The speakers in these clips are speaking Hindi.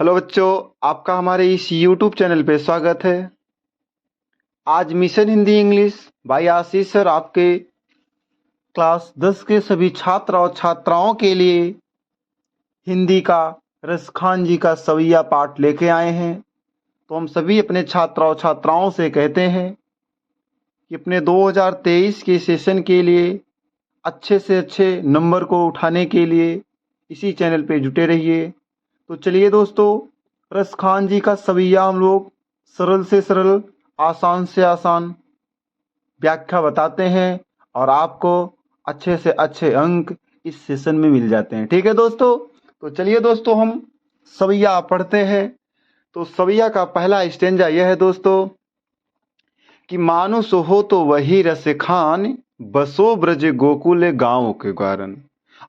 हेलो बच्चों, आपका हमारे इस यूट्यूब चैनल पे स्वागत है। आज मिशन हिंदी इंग्लिश भाई आशीष सर आपके क्लास 10 के सभी छात्र और छात्राओं के लिए हिंदी का रसखान जी का सवैया पाठ लेके आए हैं। तो हम सभी अपने छात्र और छात्राओं से कहते हैं कि अपने 2023 के सेशन के लिए अच्छे से अच्छे नंबर को उठाने के लिए इसी चैनल पे जुटे रहिए। तो चलिए दोस्तों, रसखान जी का सवैया हम लोग सरल से सरल, आसान से आसान व्याख्या बताते हैं और आपको अच्छे से अच्छे अंक इस सेशन में मिल जाते हैं। ठीक है दोस्तों, तो चलिए दोस्तों हम सवैया पढ़ते हैं। तो सवैया का पहला स्टेंजा यह है दोस्तों कि मानुष हो तो वही रस खान, बसो ब्रज गोकुल गाँव के कारण।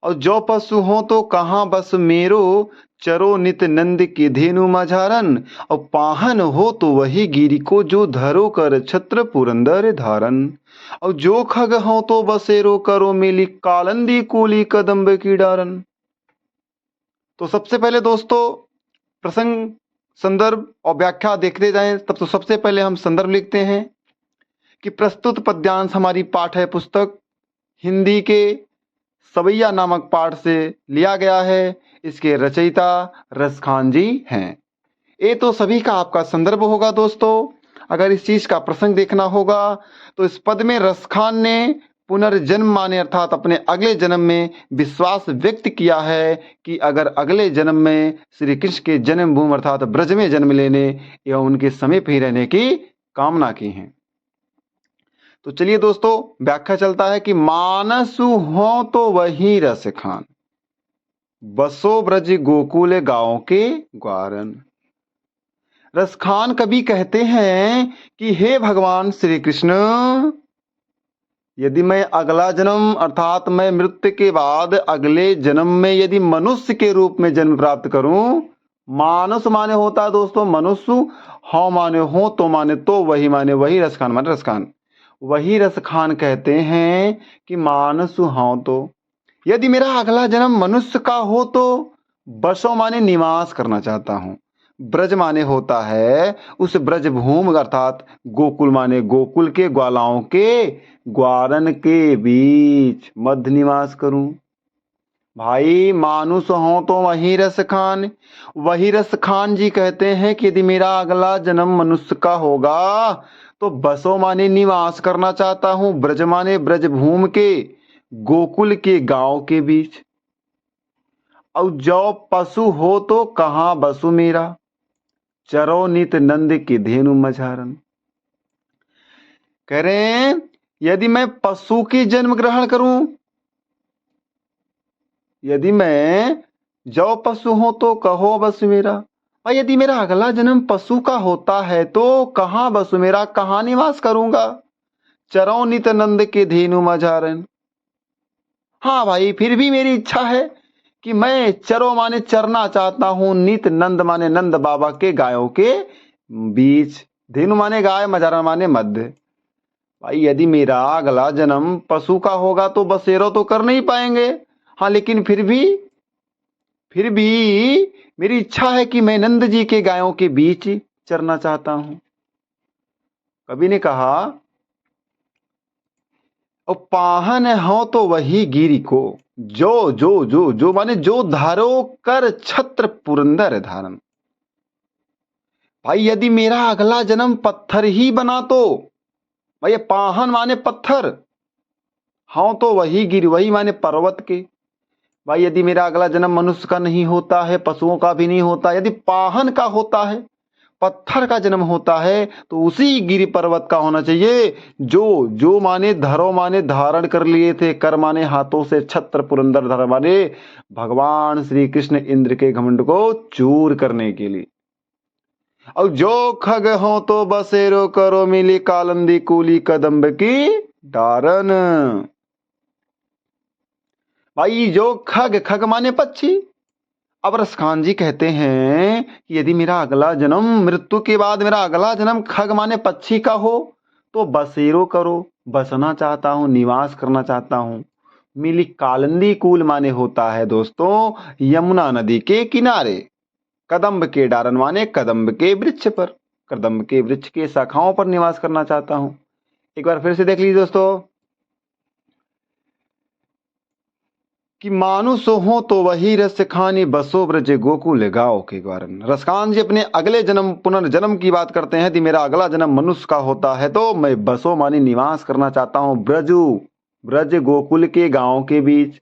और जो पशु हो तो कहाँ बस मेरो, चरो नित नंद की धेनु मझारन। और पाहन हो तो वही गिरि को, जो धरो कर छत्र पुरंदर धारन। और जो खग हो तो बसेरो, करो मिली कालंदी कूली कदम्ब की डारन। तो सबसे पहले दोस्तों प्रसंग, संदर्भ और व्याख्या देखते जाएं। तब तो सबसे पहले हम संदर्भ लिखते हैं कि प्रस्तुत पद्यांश हमारी पाठ्य पुस्तक हिंदी के सवैया नामक पाठ से लिया गया है। इसके रचयिता रसखान जी हैं। ये तो सभी का आपका संदर्भ होगा दोस्तों। अगर इस चीज का प्रसंग देखना होगा तो इस पद में रसखान ने पुनर्जन्म माने अर्थात अपने अगले जन्म में विश्वास व्यक्त किया है कि अगर अगले जन्म में श्री कृष्ण के जन्मभूमि अर्थात ब्रज में जन्म लेने या उनके समीप ही रहने की कामना की है। तो चलिए दोस्तों व्याख्या चलता है कि मानसु हो तो वही रस खान, बसो ब्रज गोकुल गांव के ग्वारन। रसखान कवि कहते हैं कि हे भगवान श्री कृष्ण, यदि मैं अगला जन्म अर्थात मैं मृत्यु के बाद अगले जन्म में यदि मनुष्य के रूप में जन्म प्राप्त करूं, मानस माने होता है दोस्तों मनुष्य, हो माने हो तो माने तो वही माने वही, रसखान माने रसखान, वही रसखान कहते हैं कि मानस हो तो यदि मेरा अगला जन्म मनुष्य का हो तो बसो माने निवास करना चाहता हूं। ब्रज माने होता है उस ब्रज भूमि अर्थात गोकुल माने गोकुल के ग्वालाओं के ग्वारन के बीच मध्य निवास करूं। भाई मानुष हो तो वही रस खान, वही रस खान जी कहते हैं कि यदि मेरा अगला जन्म मनुष्य का होगा तो बसो माने निवास करना चाहता हूं, ब्रज माने ब्रज भूमि के गोकुल के गांव के बीच। और जो पशु हो तो कहां बसु मेरा, चरो नित नंद की धेनु मझारन। कह रहे हैं यदि मैं पशु की जन्म ग्रहण करूं, यदि मैं जो पशु हो तो कहो बसु मेरा, और यदि मेरा अगला जन्म पशु का होता है तो कहां बसु मेरा, कहां निवास करूंगा, चरो नित नंद के धेनु मझारन। हाँ भाई फिर भी मेरी इच्छा है कि मैं चरो माने चरना चाहता हूं, नित नंद माने नंद बाबा के गायों के बीच, धेनु माने गाय, मझारन माने मध्य। भाई यदि मेरा अगला जन्म पशु का होगा तो बसेरो तो कर नहीं पाएंगे, हाँ लेकिन फिर भी मेरी इच्छा है कि मैं नंद जी के गायों के बीच चरना चाहता हूं। कवि ने कहा और पाहन हो तो वही गिरि को, जो जो जो जो माने जो धारो कर छत्र पुरंदर धारन। भाई यदि मेरा अगला जन्म पत्थर ही बना तो, भाई पाहन माने पत्थर, हाँ तो वही गिरि, वही माने पर्वत के। भाई यदि मेरा अगला जन्म मनुष्य का नहीं होता है, पशुओं का भी नहीं होता, यदि पाहन का होता है, पत्थर का जन्म होता है तो उसी गिरि पर्वत का होना चाहिए जो जो माने धरो माने धारण कर लिए थे, कर माने हाथों से, छत्र पुरंदर धर माने भगवान श्री कृष्ण इंद्र के घमंड को चूर करने के लिए। और जो खग हो तो बसेरो, करो मिली कालंदी कूली कदम्ब की डारन। भाई जो खग, खग माने पक्षी। अब रसखान जी कहते हैं कि यदि मेरा अगला जन्म मृत्यु के बाद मेरा अगला जन्म खग माने पक्षी का हो तो बसेरो करो, बसना चाहता हूं, निवास करना चाहता हूं। मिली कालंदी कूल माने होता है दोस्तों यमुना नदी के किनारे। कदम्ब के डारन माने कदम्ब के वृक्ष पर, कदम्ब के वृक्ष के शाखाओं पर निवास करना चाहता हूं। एक बार फिर से देख लीजिए दोस्तों कि मानुष हो तो वही रस खानी, बसो ब्रज गोकुल गाओ के ग्वारन। रसखान जी अपने अगले जन्म पुनर्जन्म की बात करते हैं। यदि मेरा अगला जन्म मनुष्य का होता है तो मैं बसो मानी निवास करना चाहता हूं ब्रज गोकुल के गांव के बीच।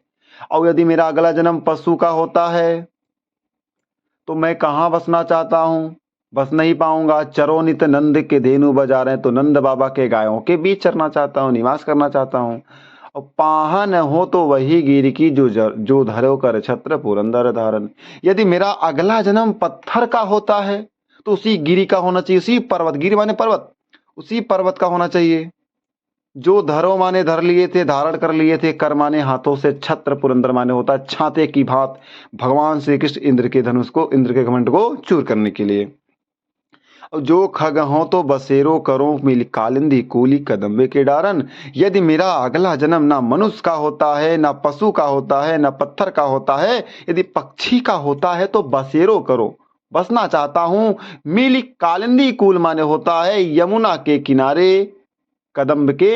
और यदि मेरा अगला जन्म पशु का होता है तो मैं कहाँ बसना चाहता हूं? बस नहीं पाऊंगा। चरो नित नंद के धेनु बजा रहे, तो नंद बाबा के गायों के बीच चरना चाहता हूं, निवास करना चाहता हूं। और पाहन हो तो वही गिर की जो धरो कर छत्र पुरंदर धारण। यदि मेरा अगला जन्म पत्थर का होता है तो उसी गिरी का होना चाहिए, उसी पर्वत, गिरी माने पर्वत, उसी पर्वत का होना चाहिए जो धरो माने धर लिए थे, धारण कर लिए थे, कर माने हाथों से, छत्र पुरंदर माने होता है छाते की भांत भगवान श्री कृष्ण इंद्र के धनुष को, इंद्र के घमंड को चूर करने के लिए। और जो खग हो तो बसेरो करो मिल कालिंदी कूली कदम्बे के डारन। यदि मेरा अगला जन्म ना मनुष्य का होता है, ना पशु का होता है, ना पत्थर का होता है, यदि पक्षी का होता है तो बसेरो करो, बसना चाहता हूं मिली कालिंदी कूल माने होता है यमुना के किनारे, कदम्ब के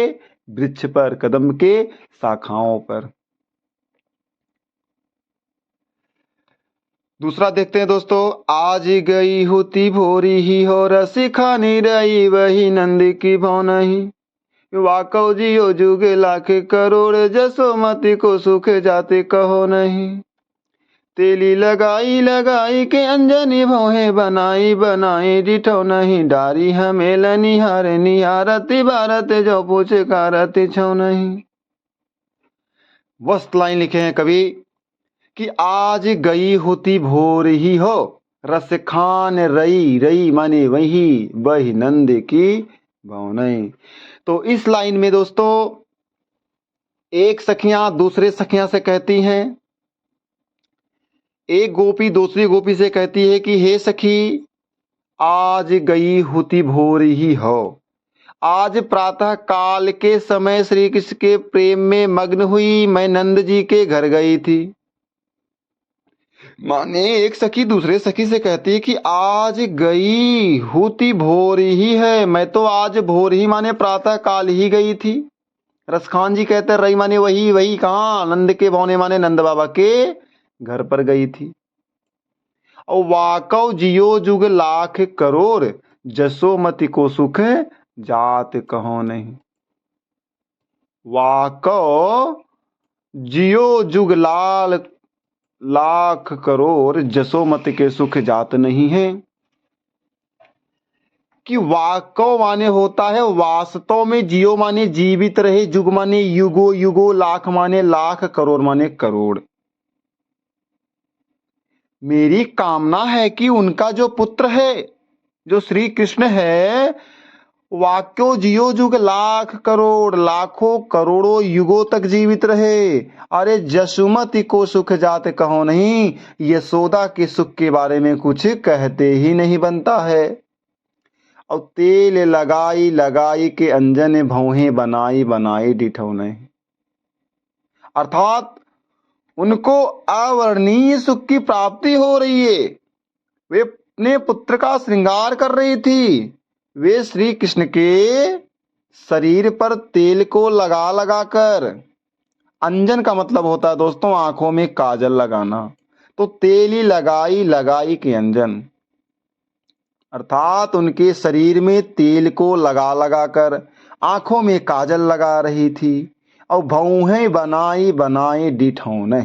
वृक्ष पर, कदम्ब के शाखाओं पर। दूसरा देखते हैं दोस्तों, आज गई होती भोरी ही हो रस खानी रही वही नंद की भौ नहीं। वाकौ जियो जुग लाख करोड़ जसोमति को सुख जाते कहो नहीं। तेली लगाई लगाई के अंजनी भौहे बनाई बनाई डिठो नहीं। डारी हमेल निहार निहारती भारत जो पूछ कारती छो नहीं। वस्त लाइन लिखे हैं कवि कि आज गई होती भोर ही हो रस खान रई, रई माने वही वही नंद की भौ नहीं। तो इस लाइन में दोस्तों एक सखियां दूसरे सखियां से कहती हैं, एक गोपी दूसरी गोपी से कहती है कि हे सखी आज गई होती भोर ही हो। आज प्रातः काल के समय श्री कृष्ण के प्रेम में मग्न हुई मैं नंद जी के घर गई थी। माने एक सखी दूसरे सखी से कहती है कि आज गई होती भोर ही है, मैं तो आज भोर ही माने प्रातः काल ही गई थी। रसखान जी कहते रही माने वही वही कहाँ, नंद के भौने माने नंद बाबा के घर पर गई थी। और वाकव जियो जुग लाख करोड़ जसोमति को सुख जात कहो नहीं। वाकव जियो जुग लाख करोड़ जसोमति के सुख जात नहीं है। कि वाकव माने होता है वास्तव में, जियो माने जीवित रहे, जुग माने युगो युगो, लाख माने लाख, करोड़ माने करोड़। मेरी कामना है कि उनका जो पुत्र है, जो श्री कृष्ण है, वाक्यो जियो जुग लाख करोड़, लाखों करोड़ों युगों तक जीवित रहे। अरे जसुमति को सुख जात कहो नहीं, यशोदा के सुख के बारे में कुछ कहते ही नहीं बनता है। और तेल लगाई लगाई के अंजन भौहे बनाई बनाई डिठौ नहीं। अर्थात उनको अवर्णीय सुख की प्राप्ति हो रही है। वे अपने पुत्र का श्रृंगार कर रही थी। वे श्री कृष्ण के शरीर पर तेल को लगा लगा कर, अंजन का मतलब होता है दोस्तों आंखों में काजल लगाना, तो तेली लगाई लगाई के अंजन, अर्थात उनके शरीर में तेल को लगा लगा कर आंखों में काजल लगा रही थी। और भौहें बनाई बनाई डिठौने,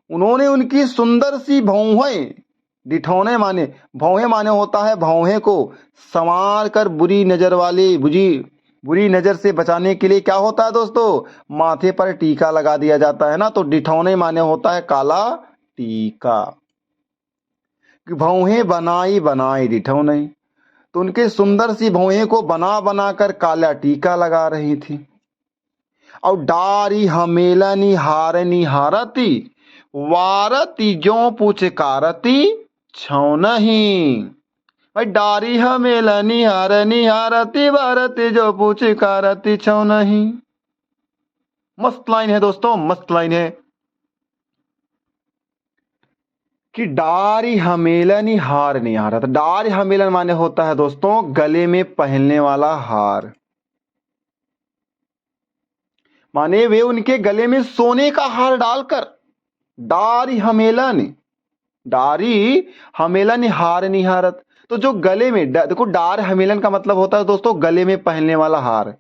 उन्होंने उनकी सुंदर सी भौहें, डिठौने माने भौहें माने होता है भौहें को संवार कर बुरी नजर वाले बुरी नजर से बचाने के लिए क्या होता है दोस्तों, माथे पर टीका लगा दिया जाता है ना, तो डिठौने माने होता है काला टीका। भौहें बनाई बनाई डिठौने, तो उनके सुंदर सी भौहें को बना बना कर काला टीका लगा रही थी। और डारी हमेला निहारनी हारती, वारती जो पूछ कारती छौ नहीं। भाई डारी हमेला निहारनी हारती, वारती जो पूछ कारती छौ नहीं। मस्त लाइन है दोस्तों, मस्त लाइन है कि डारी हमेलन ही हार नहीं हारा। तो डारी हमेलन माने होता है दोस्तों गले में पहनने वाला हार, माने वे उनके गले में सोने का हार डालकर डारी हमेलन, डारी हमेलन हार नहीं हारत। तो जो गले में देखो डार हमेलन का मतलब होता है दोस्तों गले में पहनने वाला हार।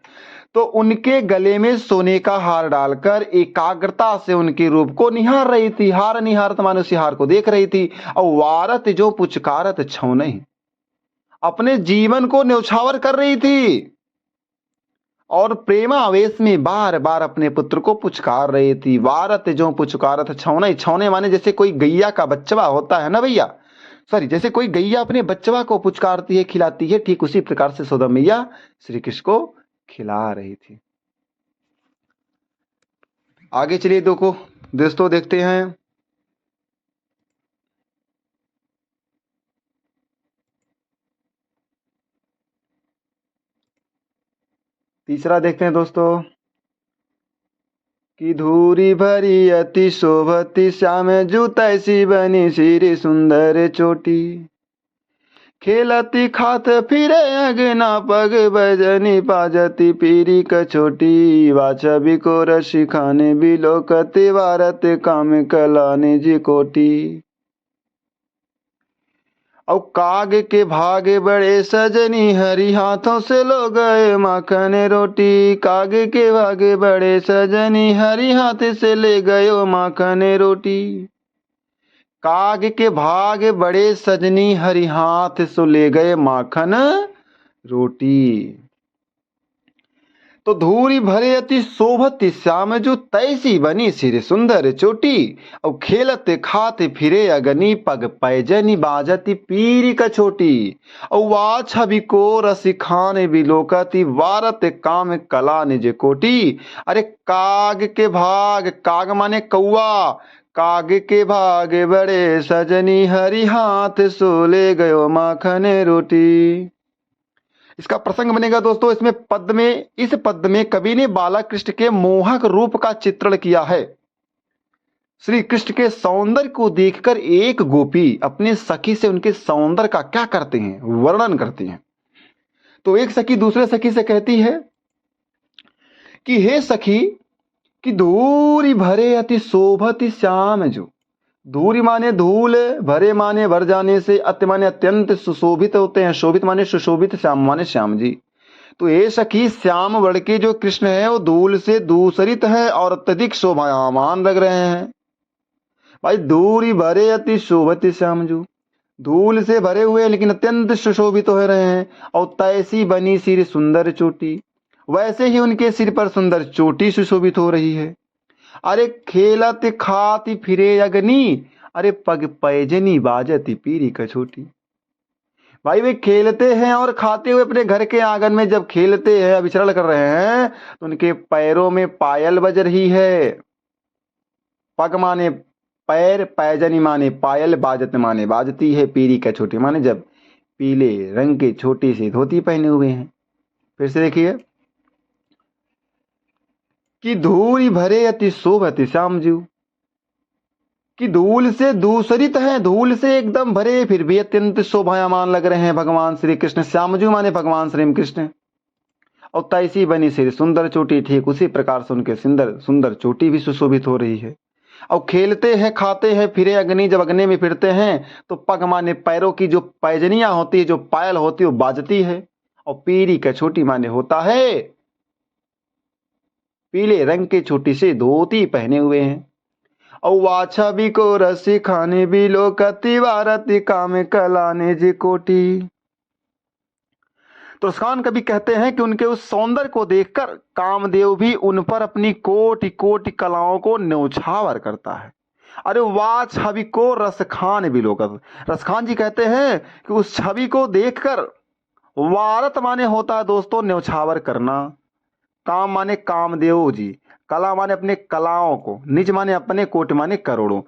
तो उनके गले में सोने का हार डालकर एकाग्रता से उनके रूप को निहार रही थी। हार निहारत माने उसी हार को देख रही थी। और वारत जो पुचकारत छौ नहीं, अपने जीवन को न्यौछावर कर रही थी और प्रेमावेश में बार बार अपने पुत्र को पुचकार रही थी। वारत जो पुचकारत छौने, छौने माने जैसे कोई गैया का बच्चा होता है ना भैया, सॉरी, जैसे कोई गैया अपने बच्चा को पुचकारती है खिलाती है, ठीक उसी प्रकार से यशोदा मैया श्री कृष्ण को खिला रही थी। आगे चलिए दोस्तों देखते हैं। तीसरा देखते हैं दोस्तों कि धूरी भरी अति शोभती श्याम जू तैसी बनी श्री सुंदर चोटी, खेलती खात फिरे अगना पग बजनी पाजती पीरी कछोटी, वाछबी को रशी खाने बिलोकती वारत काम कलाने जी कोटी। और काग के भागे बड़े सजनी हरी हाथों से लो गए माखन रोटी, काग के भागे बड़े सजनी हरी हाथ से ले गयो माखन रोटी। काग के भाग बड़े सजनी हरि हाथ सो ले गए माखन रोटी। तो धूरी भरे अति शोभती श्याम जो तैसी बनी सिर सुंदर चोटी, और खेलते खाते फिरे अगनी पग पैजनी बाजती पीरी कछोटी, और वा छवि को रसी खाने बिलोकती वारत काम कला निज कोटी। अरे काग के भाग, काग माने कौआ, काग के भाग बड़े सजनी हरि हाथ सो ले गयो माखन रोटी। इसका प्रसंग बनेगा दोस्तों इसमें पद में, इस पद में कवि ने बाला कृष्ण के मोहक रूप का चित्रण किया है। श्री कृष्ण के सौंदर्य को देखकर एक गोपी अपने सखी से उनके सौंदर्य का क्या करते हैं, वर्णन करती हैं। तो एक सखी दूसरे सखी से कहती है कि हे सखी, कि धूरी भरे अति शोभति श्याम जो, धूरी माने धूल, भरे माने भर जाने से, अत्य माने अत्यंत सुशोभित होते हैं, शोभित माने सुशोभित, श्याम माने श्याम जी। तो ये सखी श्याम वर्ण के जो कृष्ण है वो धूल से दूसरित है और अत्यधिक शोभायमान लग रहे हैं। भाई धूरी भरे अति शोभित श्याम जो, धूल से भरे हुए लेकिन अत्यंत सुशोभित हो रहे हैं। और तैसी बनी सिर सुंदर चोटी, वैसे ही उनके सिर पर सुंदर चोटी सुशोभित हो रही है। अरे खेलत खाती फिरे अग्नि, अरे पग पैजनी बाजती पीरी कछोटी। भाई वे खेलते हैं और खाते हुए अपने घर के आंगन में जब खेलते हैं, विचरण कर रहे हैं, तो उनके पैरों में पायल बज रही है। पग माने पैर, पैजनी माने पायल, बाजत माने बाजती है, पीरी कछोटी माने जब पीले रंग के छोटी सी धोती पहने हुए हैं। फिर से देखिए कि धूल भरे अति शोभति श्याम जीव, कि धूल से दूसरित है, धूल से एकदम भरे फिर भी अत्यंत शोभायमान लग रहे हैं भगवान श्री कृष्ण। श्याम जीव माने भगवान श्री कृष्ण। और तैसी बनी सिर सुंदर चोटी, ठीक उसी प्रकार से उनके सुंदर सुंदर चोटी भी सुशोभित हो रही है। और खेलते हैं खाते हैं फिरे अग्नि, जब अग्नि में फिरते हैं तो पग माने पैरों की जो पैजनियां होती है, जो पायल होती है वो बाजती है। और पीरी कछोटी माने होता है पीले रंग के छोटी सी धोती पहने हुए हैं। और वाछा भी को रसी खाने भी लो कति वारती काम कलाने जी कोटी। तो रसखान कवि कहते हैं कि उनके उस सौंदर्य को देखकर कामदेव भी उन पर अपनी कोटि कोटि कलाओं को न्यौछावर करता है। अरे वाह छवि को रसखान भी लोग, रसखान जी कहते हैं कि उस छवि को देखकर, वारत माने होता है दोस्तों न्यौछावर करना, काम माने कामदेव जी, कला माने अपने कलाओं को, निज माने अपने, कोटि माने करोड़ों।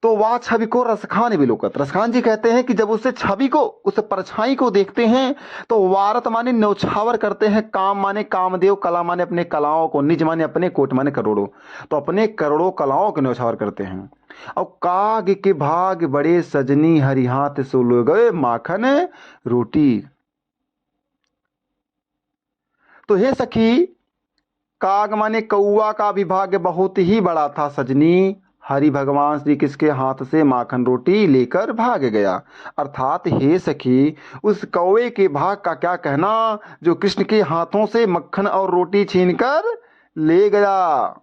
तो वह छवि को रसखान विलोकत। रसखान जी कहते हैं कि जब उस छवि को, उस परछाई को देखते हैं तो वारत माने न्यौछावर करते हैं, काम माने कामदेव, कला माने अपने कलाओं को, निज माने अपने, कोट माने करोड़ों, तो अपने करोड़ों कलाओं को न्यौछावर करते हैं। और काग के भाग बड़े सजनी, हरि हाथ सो लो गए माखन रोटी। तो हे सखी, काग माने कौआ का विभाग बहुत ही बड़ा था सजनी, हरि भगवान श्री कृष्ण के हाथ से माखन रोटी लेकर भाग गया। अर्थात हे सखी, उस कौवे के भाग का क्या कहना जो कृष्ण के हाथों से मक्खन और रोटी छीनकर ले गया।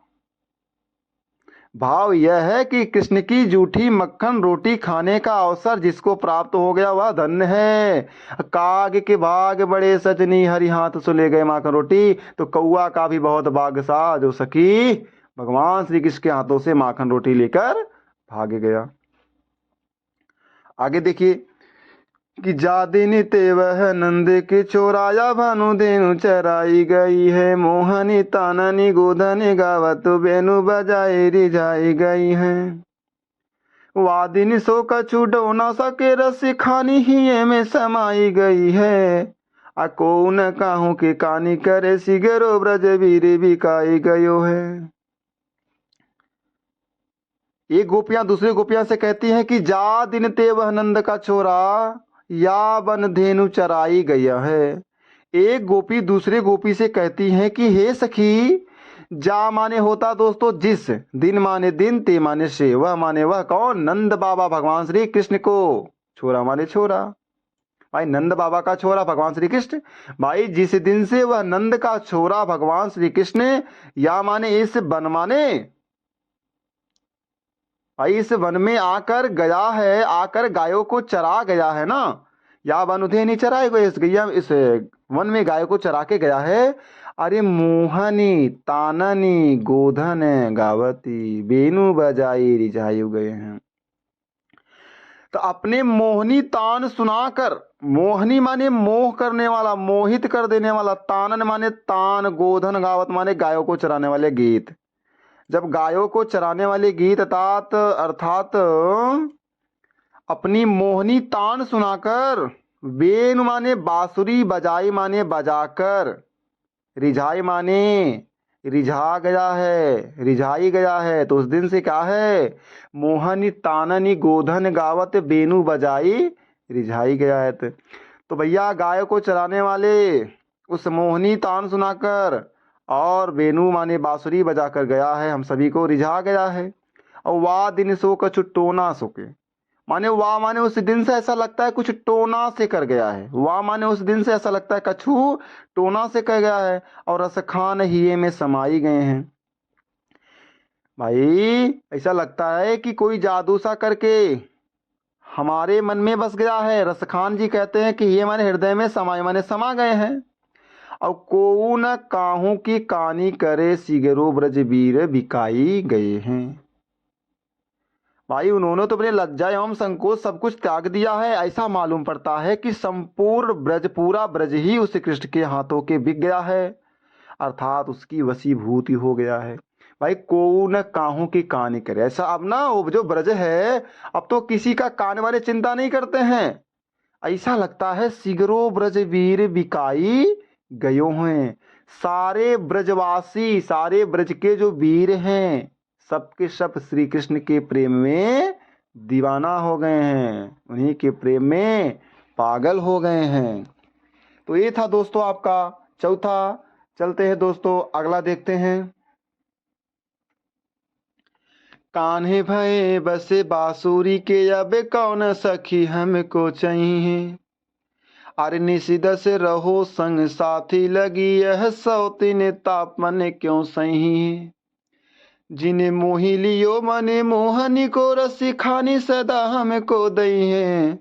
भाव यह है कि कृष्ण की जूठी मक्खन रोटी खाने का अवसर जिसको प्राप्त हो गया वह धन्य है। काग के भाग बड़े सजनी, हरि हाथ से ले गए माखन रोटी। तो कौआ का भी बहुत भाग सा जो सखी भगवान श्री कृष्ण के हाथों से माखन रोटी लेकर भाग गया। आगे देखिए कि जादिनी ते वह नंद के चोराया, भानु देनु चराई गई है, मोहनी ताननी गोधनी गावत बेनु बजाए रिझाई गई है। वादिनी सो कछु डो न सके, रस खानी ही में समाई गई है। अको न काहू के कानी करे, सिगरो ब्रज वीर बिकाई गयो है। एक गोपियां दूसरे गोपियां से कहती हैं कि जा दिन ते वह नंद का छोरा, या बन धेनु चराई गया है। एक गोपी दूसरे गोपी से कहती है कि हे सखी, जा माने होता दोस्तों जिस, दिन माने दिन, ते माने से, वह माने वह कौन, नंद बाबा भगवान श्री कृष्ण को, छोरा माने छोरा। भाई नंद बाबा का छोरा भगवान श्री कृष्ण, भाई जिस दिन से वह नंद का छोरा भगवान श्री कृष्ण, या माने इस वन माने, भाई इस वन में आकर गया है, आकर गायों को चरा गया है ना। या वन उधे नहीं चराए गए, इस गैया इस वन में गायों को चरा के गया है। अरे मोहनी ताननी गोधन गावती, बेनु बजाई रिझायु गए हैं। तो अपने मोहनी तान सुनाकर, मोहनी माने मोह करने वाला, मोहित कर देने वाला, तानन माने तान, गोधन गावत माने गायों को चराने वाले गीत। जब गायों को चराने वाले गीत अर्थात अपनी मोहनी तान सुनाकर, बेन माने बांसुरी, बजाई माने बजाकर, रिझाई माने रिझा गया है, रिझाई गया है। तो उस दिन से क्या है, मोहनी ताननी गोधन गावत बेनु बजाई रिझाई गया है। तो भैया गायों को चराने वाले उस मोहनी तान सुनाकर और बेनु माने बांसुरी बजाकर गया है, हम सभी को रिझा गया है। और वाह दिन सो कछु टोना सोके, माने वाह माने उस दिन से ऐसा लगता है कुछ टोना से कर गया है। वाह माने उस दिन से ऐसा लगता है कछु टोना से कर गया है। और रसखान हिये में समाई गए हैं। भाई ऐसा लगता है कि कोई जादू सा करके हमारे मन में बस गया है। रसखान जी कहते हैं कि ये माने हृदय में समाई माने समा गए हैं। और को न काहू की कानी करे, सिगरो ब्रज वीर बिकाई गए हैं। भाई उन्होंने तो अपने लज्जा एवं संकोच सब कुछ त्याग दिया है। ऐसा मालूम पड़ता है कि संपूर्ण ब्रज, पूरा ब्रज ही उस कृष्ण के हाथों के बिक गया है, अर्थात उसकी वशीभूति हो गया है। भाई को न काहू की कानी करे, ऐसा अब ना वो जो ब्रज है अब तो किसी का कान वाले चिंता नहीं करते हैं। ऐसा लगता है सिगरो ब्रज वीर बिकाई गयो हैं। सारे ब्रजवासी, सारे ब्रज के जो वीर हैं, सबके सब श्री कृष्ण के प्रेम में दीवाना हो गए हैं, उन्हीं के प्रेम में पागल हो गए हैं। तो ये था दोस्तों आपका चौथा। चलते हैं दोस्तों अगला देखते हैं। कान्हे भये बसे बांसुरी के, अब कौन सखी हमको चाहिए। अरे निशिद से रहो संग साथी, लगी यह सौतीन ताप मन क्यों सही। जिन्हें मोही लियो मने मोहनी को, रसी खानी सदा हमको दई है।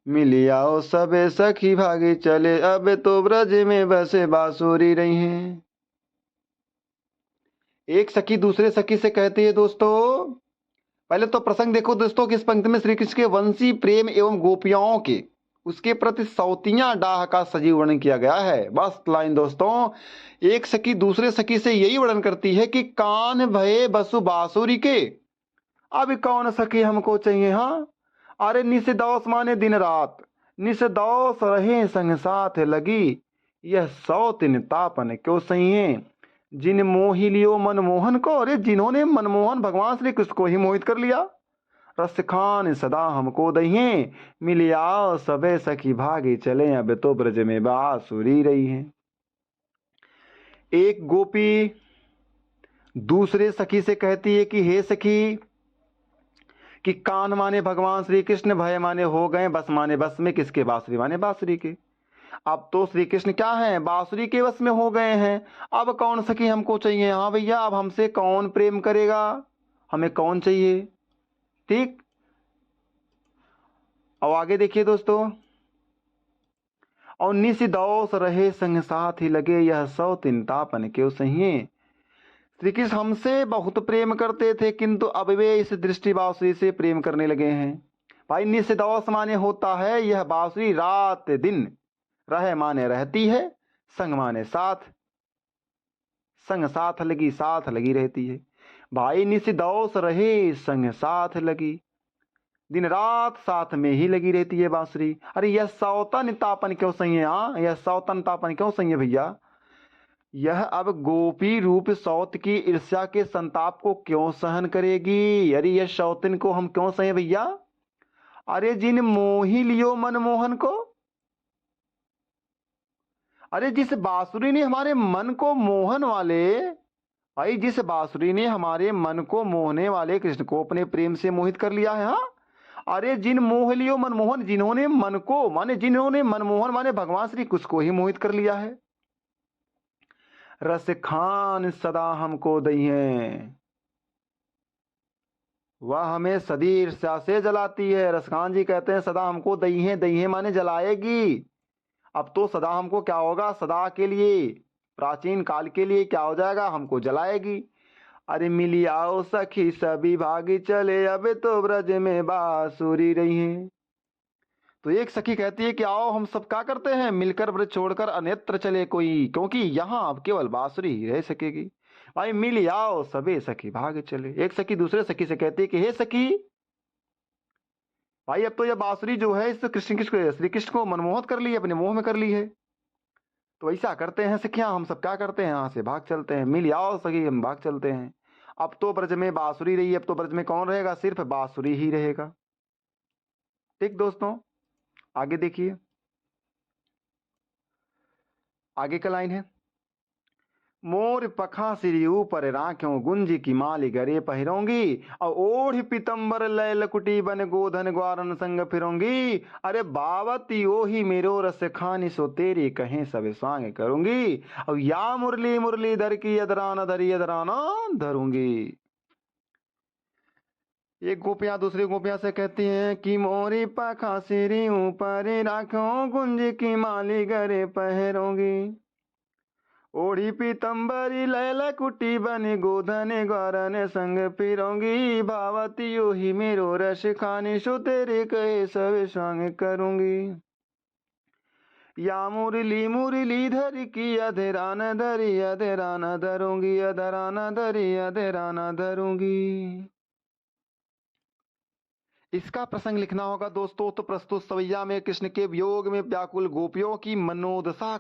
मिली आओ सबे सखी भागे चले, अब तो ब्रज में बसे बांसुरी रही हैं। एक सखी दूसरे सखी से कहती है दोस्तों, पहले तो प्रसंग देखो दोस्तों कि इस पंक्ति में श्री कृष्ण के वंशी प्रेम एवं गोपियाओं के उसके प्रति सौतियां डाह का सजीव वर्णन किया गया है। बस लाइन दोस्तों, एक सखी दूसरे सखी से यही वर्णन करती है कि कान भये बसु बांसुरी के, अब कौन सखी हमको चाहिए। हाँ, अरे निसदौस माने दिन रात, निसदौस रहे संग साथ लगी, यह सौतिन तापन क्यों सहिए। जिन मोहि लियो मनमोहन को, अरे जिन्होंने मनमोहन भगवान श्री कृष्ण को ही मोहित कर लिया। रस खान सदा हमको दहिए, मिलिया सबे सखी भागे चले, अब तो ब्रज में बांसुरी रही है। एक गोपी दूसरे सखी से कहती है कि हे सखी, कि कान माने भगवान श्री कृष्ण, भय माने हो गए, बस माने बस में किसके, बांसुरी माने बांसुरी के। अब तो श्री कृष्ण क्या है, बांसुरी के वश में हो गए हैं। अब कौन सखी हमको चाहिए। हाँ भैया, अब हमसे कौन प्रेम करेगा, हमें कौन चाहिए। ठीक, और आगे देखिए दोस्तों, और निशिदौस रहे संग साथ ही लगे, यह सौतिन तापन क्यों सहिए। श्री कृष्ण हमसे बहुत प्रेम करते थे, किंतु अब वे इस दृष्टि बांसुरी से प्रेम करने लगे हैं। भाई निशिदौस माने होता है यह बांसुरी रात दिन, रहे माने रहती है, संग माने साथ, संग साथ लगी रहती है। भाई निशिदौस रहे संग साथ लगी, दिन रात साथ में ही लगी रहती है बांसुरी। अरे यह सौतन तापन क्यों सही है। हाँ, यह सौतन तापन क्यों सही है भैया। यह अब गोपी रूप सौत की ईर्ष्या के संताप को क्यों सहन करेगी। अरे यह सौतन को हम क्यों सहे भैया। अरे जिन मोही लियो मनमोहन को, अरे जिस बांसुरी ने हमारे मन को मोहन वाले, भाई जिस बांसुरी ने हमारे मन को मोहने वाले कृष्ण को अपने प्रेम से मोहित कर लिया है। हाँ, अरे जिन मोह लियो मनमोहन, जिन्होंने मन को माने, जिन्होंने मनमोहन माने भगवान श्री कृष्ण को ही मोहित कर लिया है। रस खान सदा हमको दई है, वह हमें सदी ईर्ष्या से जलाती है। रसखान जी कहते हैं सदा हमको दई है माने जलाएगी। अब तो सदा हमको क्या होगा, सदा के लिए, प्राचीन काल के लिए क्या हो जाएगा, हमको जलाएगी। अरे मिली आओ सखी सभी भागी चले, अब तो ब्रज में बांसुरी रही है। तो एक सखी कहती है कि आओ हम सब क्या करते हैं, मिलकर ब्रज छोड़कर अन्यत्र चले कोई, क्योंकि यहाँ अब केवल बांसुरी ही रह सकेगी। भाई मिल आओ सबे सखी भाग चले। एक सखी दूसरे सखी से कहती है कि हे सखी, भाई अब तो यह बांसुरी जो है इस कृष्ण कृष्ण श्री कृष्ण को मनमोहित कर ली है, अपने मोह में कर ली है। तो ऐसा करते हैं सखियां, हम सब क्या करते हैं, यहाँ से भाग चलते हैं। मिल आओ सखी, हम भाग चलते हैं। अब तो ब्रज में बांसुरी रही, अब तो ब्रज में कौन रहेगा, सिर्फ बांसुरी ही रहेगा। ठीक दोस्तों, आगे देखिए, आगे का लाइन है, मोर पखा सिरी ऊपर राख्यों, गुंज की माली गरे पहिरोंगी, और ओढ़ पितंबर लय लकुटी बन गोधन ग्वारन संग फिरोंगी। अरे बावती ओही मेरो रस खानी, सो तेरी कहें सब स्वांग करूंगी, और या मुरली मुरली धर की यदराना धरी यदराना धरूंगी। एक गोपियां दूसरी गोपियां से कहती हैं कि मोरी पखा सिरी ऊपर राखो, गुंज की माली गरे पहिरोंगी, ओढ़ी पीतम्बरी लैला कुटी बनी गोधन ग्वारन संग फिरोंगी, भावती ही मेरो रस खानी, सो तेरे कहे सब संग करूंगी। या मुरली मुरली धर की अधेरान धरी अधेरान धरूंगी, अधरान धरी अधेरान धरूंगी। इसका प्रसंग लिखना होगा दोस्तों तो प्रस्तुत सवैया में कृष्ण के वियोग में व्याकुल गोपियों की मनोदशा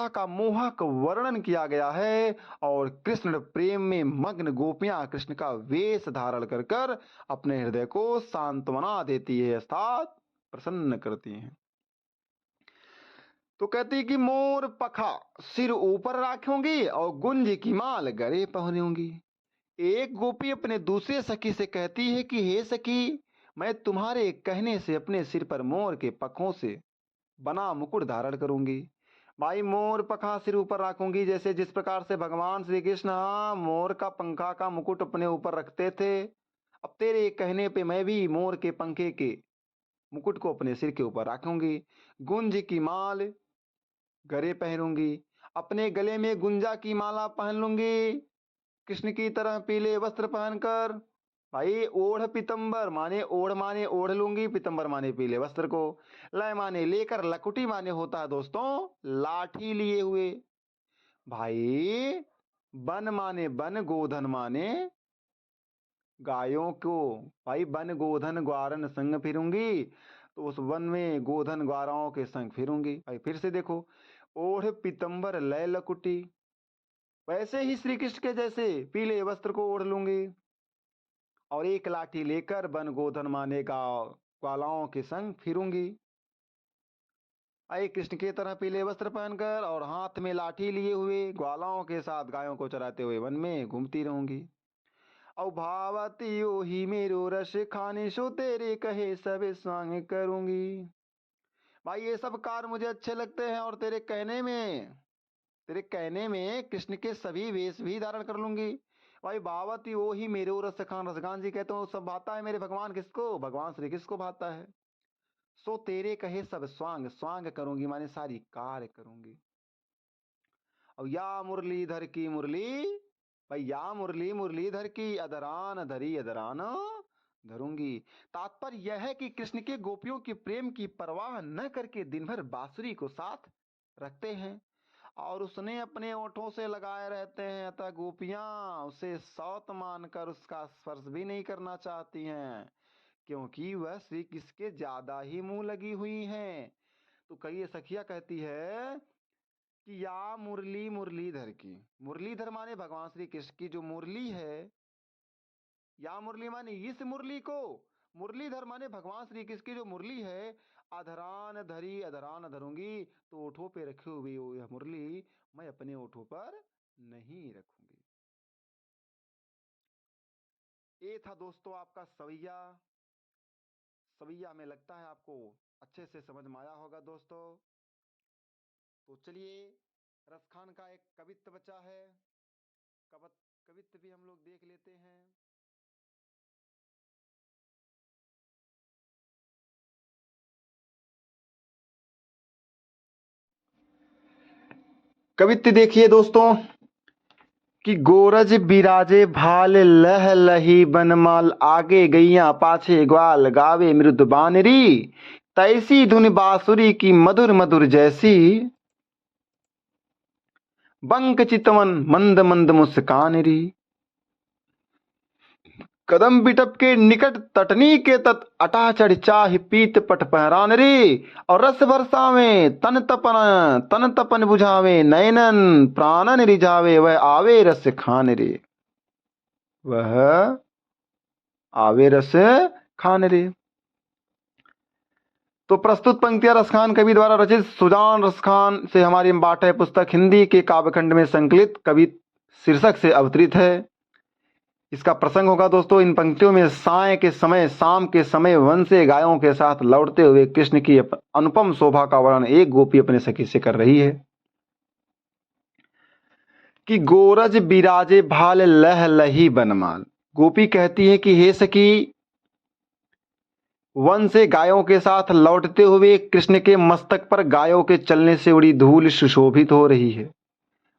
का मोहक वर्णन किया गया है। और कृष्ण प्रेम में मग्न गोपियां कृष्ण का वेश धारण कर कर अपने हृदय को सांत्वना देती है, अर्थात प्रसन्न करती हैं। तो कहती है कि मोर पखा सिर ऊपर रखूंगी, और गुंज की माल गले पहनूंगी। एक गोपी अपने दूसरे सखी से कहती है कि हे सखी, मैं तुम्हारे कहने से अपने सिर पर मोर के पखों से बना मुकुट धारण करूंगी। भाई मोर पखा सिर ऊपर रखूंगी, जैसे जिस प्रकार से भगवान श्री कृष्ण मोर का पंखा का मुकुट अपने ऊपर रखते थे, अब तेरे कहने पे मैं भी मोर के पंखे के मुकुट को अपने सिर के ऊपर रखूंगी। गुंज की माल गले पहनूंगी, अपने गले में गुंजा की माला पहन लूंगी, कृष्ण की तरह पीले वस्त्र पहनकर। भाई ओढ़ पितंबर माने ओढ़ लूंगी, पितंबर माने पीले वस्त्र को, लय माने लेकर, लकुटी माने होता है दोस्तों लाठी लिए हुए। भाई बन माने बन, गोधन माने गायों को, भाई वन गोधन ग्वारन संग फिरूंगी, तो उस वन में गोधन ग्वाराओं के संग फिरूंगी। भाई फिर से देखो, ओढ़ पीतंबर लय लकुटी, वैसे ही श्री कृष्ण के जैसे पीले वस्त्र को ओढ़ लूंगी और एक लाठी लेकर वन गोधन माने ग्वालाओं के संग फिरूंगी। आई कृष्ण की तरह पीले वस्त्र पहनकर और हाथ में लाठी लिए हुए ग्वालाओं के साथ गायों को चराते हुए वन में घूमती रहूंगी। औ भावती ओ ही मेरो रस खाने सो तेरे कहे सब स्वांग करूंगी। भाई ये सब कार्य मुझे अच्छे लगते हैं और तेरे कहने में कृष्ण के सभी वेश भी धारण कर लूंगी। भाई भावती ओ ही मेरो रस खान, रसखान जी कहते हो सब भाता है मेरे भगवान किसको, भगवान श्री कृष्ण को भाता है। सो तेरे कहे सब स्वांग, स्वांग करूंगी माने सारी कार्य करूंगी। और या मुरलीधर की मुरली, भाई या मुरली मुरलीधर की अधरान धरी अधरान धरूंगी। तात्पर्य यह है कि कृष्ण के गोपियों के प्रेम की परवाह न करके दिन भर बांसुरी को साथ रखते हैं और उसने अपने ओठों से लगाए रहते हैं, अतः गोपियां उसे सौत मानकर उसका स्पर्श भी नहीं करना चाहती हैं, क्योंकि वह श्री कृष्ण के ज्यादा ही मुंह लगी हुई हैं। तो कई सखिया कहती है कि या मुरली मुरलीधर की, मुरलीधर माने भगवान श्री कृष्ण की जो मुरली है, या मुरली माने इस मुरली को, मुरलीधर माने भगवान श्री कृष्ण की जो मुरली है, अधरान धरी अधरान धरूंगी, तो ओठों पे रखी हुई यह मुरली मैं अपने ओठों पर नहीं रखूंगी। ये था दोस्तों आपका सवैया। सवैया में लगता है आपको अच्छे से समझ में आया होगा दोस्तों। तो चलिए रसखान का एक कवित्त बचा है, कवित्त भी हम लोग देख लेते हैं। कवित्त देखिए दोस्तों कि गोरज बिराजे भाल लह लही बनमाल, आगे गैया पाछे ग्वाल गावे मृदु बानरी, तैसी धुन बांसुरी की मधुर मधुर जैसी, बंक चितवन मंद मंद मुस्कान री, कदम बिटप के निकट तटनी के तट, अटा चढ़ चाह पीत पट पहरान रे, और रस बरसावे तन तपन बुझावे, नयनन प्राणन रिझावे, वह आवे रस खान रे, वह आवे रस खान रे। तो प्रस्तुत पंक्तियां रसखान कवि द्वारा रचित सुजान रसखान से हमारी पाठ्य पुस्तक हिंदी के काव्यखंड में संकलित कवि शीर्षक से अवतरित है। इसका प्रसंग होगा दोस्तों इन पंक्तियों में साय के समय, शाम के समय वन से गायों के साथ लौटते हुए कृष्ण की अनुपम शोभा का वर्णन एक गोपी अपने सखी से कर रही है कि गोरज बिराजे भाल लह लही बनमाल। गोपी कहती है कि हे सखी, वन से गायों के साथ लौटते हुए कृष्ण के मस्तक पर गायों के चलने से उड़ी धूल सुशोभित हो रही है।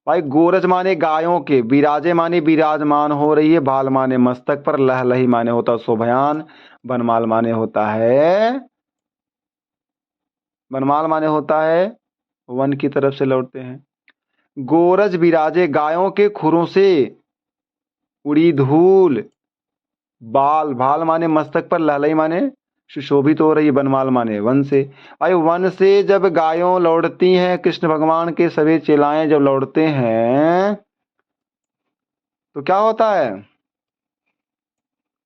भाई गोरज माने गायों के, बिराजे माने विराजमान हो रही है, भाल माने मस्तक पर, लह लही माने होता शोभयान, बनमाल माने होता है वन की तरफ से लौटते हैं। गोरज बिराजे गायों के खुरों से उड़ी धूल, बाल भाल माने मस्तक पर, लहलई माने सुशोभित हो रही, बनमाल माने वन से। भाई वन से जब गायों लौटती हैं, कृष्ण भगवान के सभी चेलाएं जब लौटते हैं तो क्या होता है,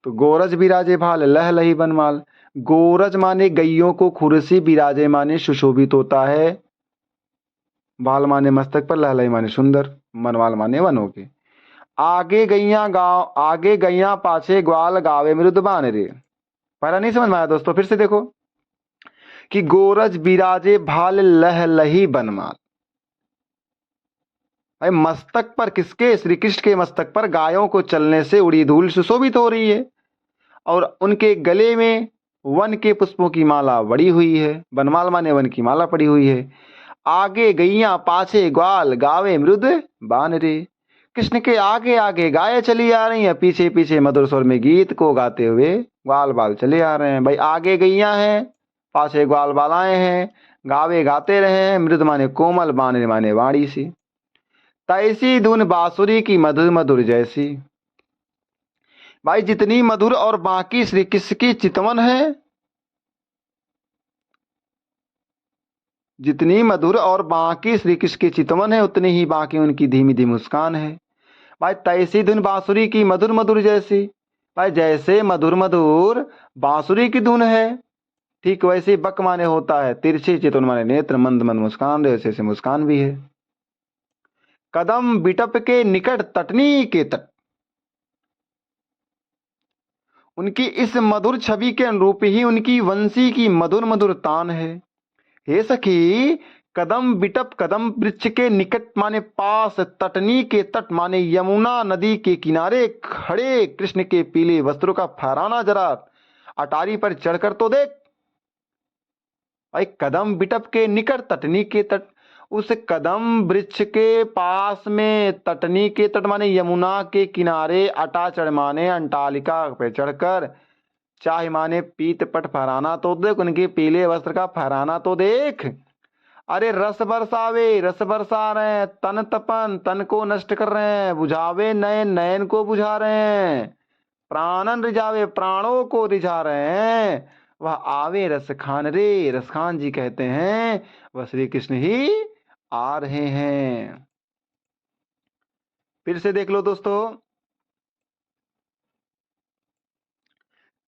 तो गोरज बिराजे भाल लह लही बनमाल। गोरज माने गैयों को खुर से, बिराजे माने सुशोभित होता है, बाल माने मस्तक पर, लहलई माने सुंदर, मनवाल माने वनों के। आगे गैया पाछे ग्वाल गावे मृदुबान रे। पहला नहीं समझ में आया दोस्तों, फिर से देखो कि गोरज बिराजे भाल लह लही बनमाल। भाई मस्तक पर किसके, श्री कृष्ण के मस्तक पर गायों को चलने से उड़ी धूल सुशोभित हो रही है और उनके गले में वन के पुष्पों की माला बड़ी हुई है, बनमाल माने वन की माला पड़ी हुई है। आगे गैया पाछे ग्वाल गावे मृद बान रे। कृष्ण के आगे आगे गाय चली आ रही है, पीछे पीछे मधुर स्वर में गीत को गाते हुए ग्वाल बाल चले आ रहे हैं। भाई आगे गैया हैं, पाछे ग्वाल बालाएं हैं, गावे गाते रहे हैं, मृद माने कोमल, बान माने वाणी सी, तैसी धुन बांसुरी की मधुर मधुर जैसी। भाई जितनी मधुर और बाकी श्री कृष्ण की चितवन है, जितनी मधुर और बाकी श्री कृष्ण की चितवन है, उतनी ही बाकी उनकी धीमी धीमी मुस्कान है। भाई तैसी धुन बांसुरी की मधुर मधुर जैसी, भाई जैसे मधुर मधुर बांसुरी की धुन है, ठीक वैसे ही बक माने होता है तिरछी चितवन माने नेत्र, मंद मंद मुस्कान, वैसे से मुस्कान भी है। कदम बिटप के निकट तटनी के तट, उनकी इस मधुर छवि के अनुरूप ही उनकी वंशी की मधुर मधुर तान है। हे सखी, कदम बिटप कदम वृक्ष के निकट माने पास, तटनी के तट माने यमुना नदी के किनारे खड़े कृष्ण के पीले वस्त्रों का फहराना जरा अटारी पर चढ़कर तो देख। भाई कदम बिटप के निकट तटनी के तट, उस कदम वृक्ष के पास में तटनी के तट माने यमुना के किनारे, अटाचड़ माने अंटालिका पे चढ़कर, चाह माने पीत पट फहराना तो देख, उनके पीले वस्त्र का फहराना तो देख। अरे रस बरसावे रस बरसा रहे हैं, तन तपन तन को नष्ट कर रहे हैं, बुझावे नयन नयन को बुझा रहे हैं, प्राणन रिझावे प्राणों को रिझा रहे हैं, वह आवे रस खान रे, रस खान जी कहते हैं वह श्री कृष्ण ही आ रहे हैं। फिर से देख लो दोस्तों,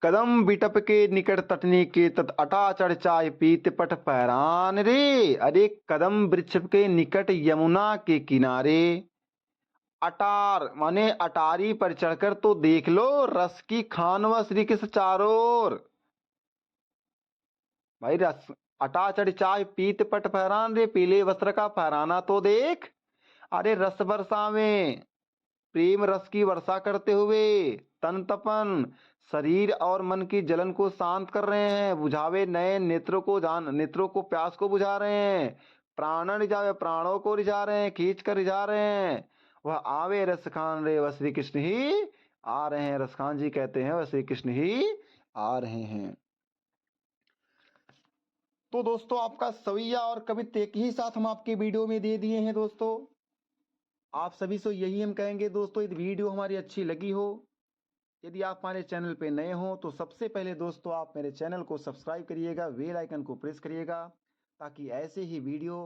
कदम बिटप के निकट तटनी के तट, अटाचड़ चाय पीत पट फहरान रे। अरे कदम वृक्ष के निकट यमुना के किनारे, अटार माने अटारी पर चढ़कर तो देख लो रस की खान व श्री कृष्ण चारों ओर। भाई रस, अटाचड़ चाय पीत पट फहरान रे, पीले वस्त्र का फहराना तो देख। अरे रस बरसावे, प्रेम रस की वर्षा करते हुए, तन तपन शरीर और मन की जलन को शांत कर रहे हैं, बुझावे नए नेत्रों को जान, नेत्रों को प्यास को बुझा रहे हैं, प्राणन रिझावे प्राणों को रिझा रहे हैं, खींच कर रिझा रहे हैं, वह आवे रस खान रे, वह श्री कृष्ण ही आ रहे हैं। रस खान जी कहते हैं वह श्री कृष्ण ही आ रहे हैं। तो दोस्तों आपका सवैया और कवित्त एक ही साथ हम आपके वीडियो में दे दिए हैं। दोस्तों आप सभी से यही हम कहेंगे दोस्तों, यदि वीडियो हमारी अच्छी लगी हो, यदि आप हमारे चैनल पे नए हो तो सबसे पहले दोस्तों आप मेरे चैनल को सब्सक्राइब करिएगा, बेल आइकन को प्रेस करिएगा, ताकि ऐसे ही वीडियो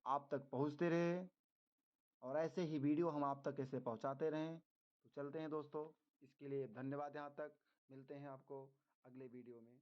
आप तक पहुंचते रहे और ऐसे ही वीडियो हम आप तक ऐसे पहुंचाते रहें। तो चलते हैं दोस्तों, इसके लिए धन्यवाद। यहाँ तक मिलते हैं आपको अगले वीडियो में।